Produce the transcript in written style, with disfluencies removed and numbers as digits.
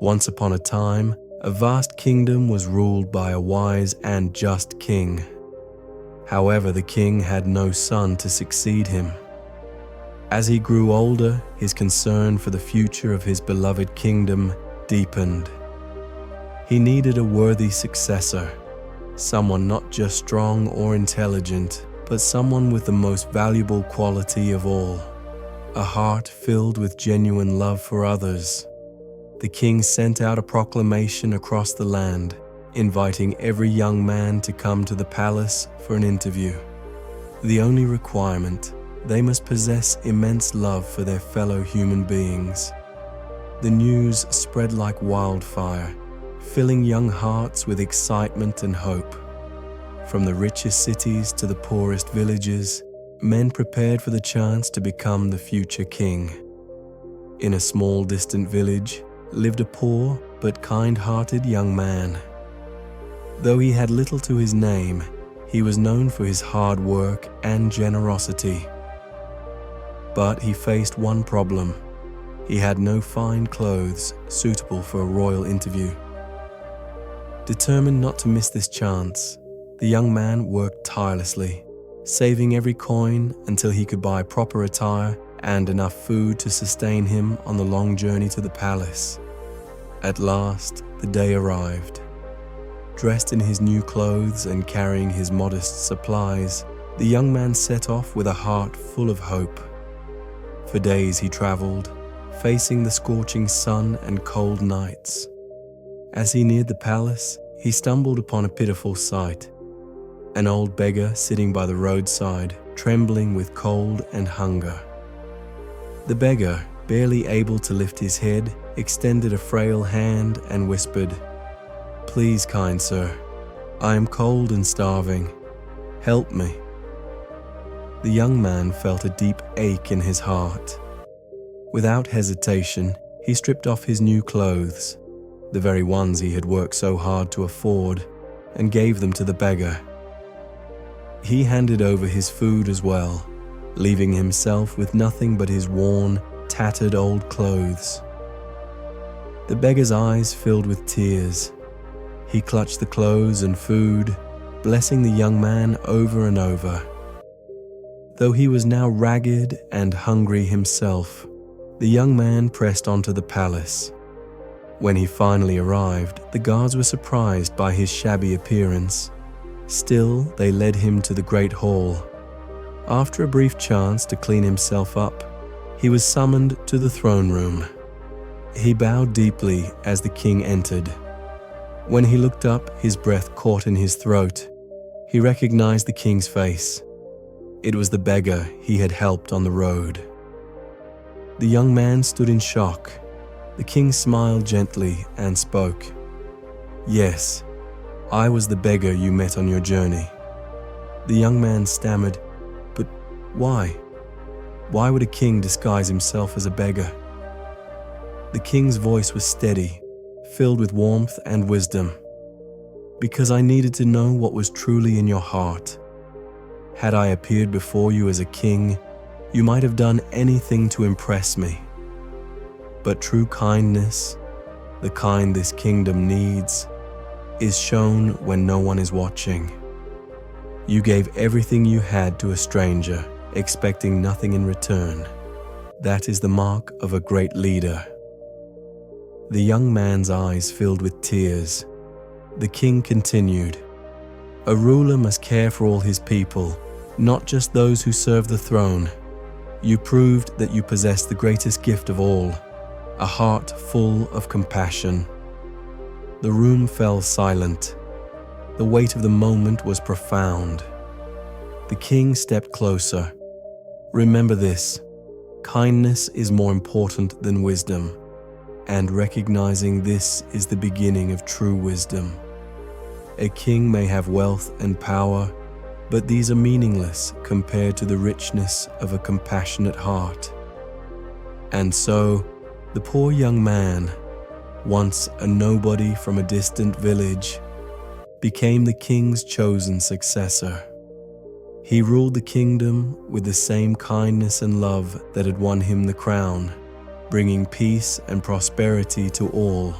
Once upon a time, a vast kingdom was ruled by a wise and just king. However, the king had no son to succeed him. As he grew older, his concern for the future of his beloved kingdom deepened. He needed a worthy successor, someone not just strong or intelligent, but someone with the most valuable quality of all, a heart filled with genuine love for others. The king sent out a proclamation across the land, inviting every young man to come to the palace for an interview. The only requirement: they must possess immense love for their fellow human beings. The news spread like wildfire, filling young hearts with excitement and hope. From the richest cities to the poorest villages, men prepared for the chance to become the future king. In a small, distant village lived a poor but kind-hearted young man. Though he had little to his name, he was known for his hard work and generosity. But he faced one problem. He had no fine clothes suitable for a royal interview. Determined not to miss this chance, the young man worked tirelessly, saving every coin until he could buy proper attire and enough food to sustain him on the long journey to the palace. At last, the day arrived. Dressed in his new clothes and carrying his modest supplies, the young man set off with a heart full of hope. For days he traveled, facing the scorching sun and cold nights. As he neared the palace, he stumbled upon a pitiful sight: an old beggar sitting by the roadside, trembling with cold and hunger. The beggar, barely able to lift his head, extended a frail hand and whispered, "Please, kind sir, I am cold and starving. Help me." The young man felt a deep ache in his heart. Without hesitation, he stripped off his new clothes, the very ones he had worked so hard to afford, and gave them to the beggar. He handed over his food as well, leaving himself with nothing but his worn, tattered old clothes. The beggar's eyes filled with tears. He clutched the clothes and food, blessing the young man over and over. Though he was now ragged and hungry himself, the young man pressed on to the palace. When he finally arrived, the guards were surprised by his shabby appearance. Still, they led him to the great hall. After a brief chance to clean himself up, he was summoned to the throne room. He bowed deeply as the king entered. When he looked up, his breath caught in his throat. He recognized the king's face. It was the beggar he had helped on the road. The young man stood in shock. The king smiled gently and spoke. "Yes, I was the beggar you met on your journey." The young man stammered, "But why? Why would a king disguise himself as a beggar?" The king's voice was steady, filled with warmth and wisdom. "Because I needed to know what was truly in your heart. Had I appeared before you as a king, you might have done anything to impress me. But true kindness, the kind this kingdom needs, is shown when no one is watching. You gave everything you had to a stranger, expecting nothing in return. That is the mark of a great leader." The young man's eyes filled with tears. The king continued, "A ruler must care for all his people, not just those who serve the throne. You proved that you possess the greatest gift of all, a heart full of compassion." The room fell silent. The weight of the moment was profound. The king stepped closer. "Remember this: kindness is more important than wisdom, and recognizing this is the beginning of true wisdom. A king may have wealth and power, but these are meaningless compared to the richness of a compassionate heart." And so, the poor young man, once a nobody from a distant village, became the king's chosen successor. He ruled the kingdom with the same kindness and love that had won him the crown, bringing peace and prosperity to all.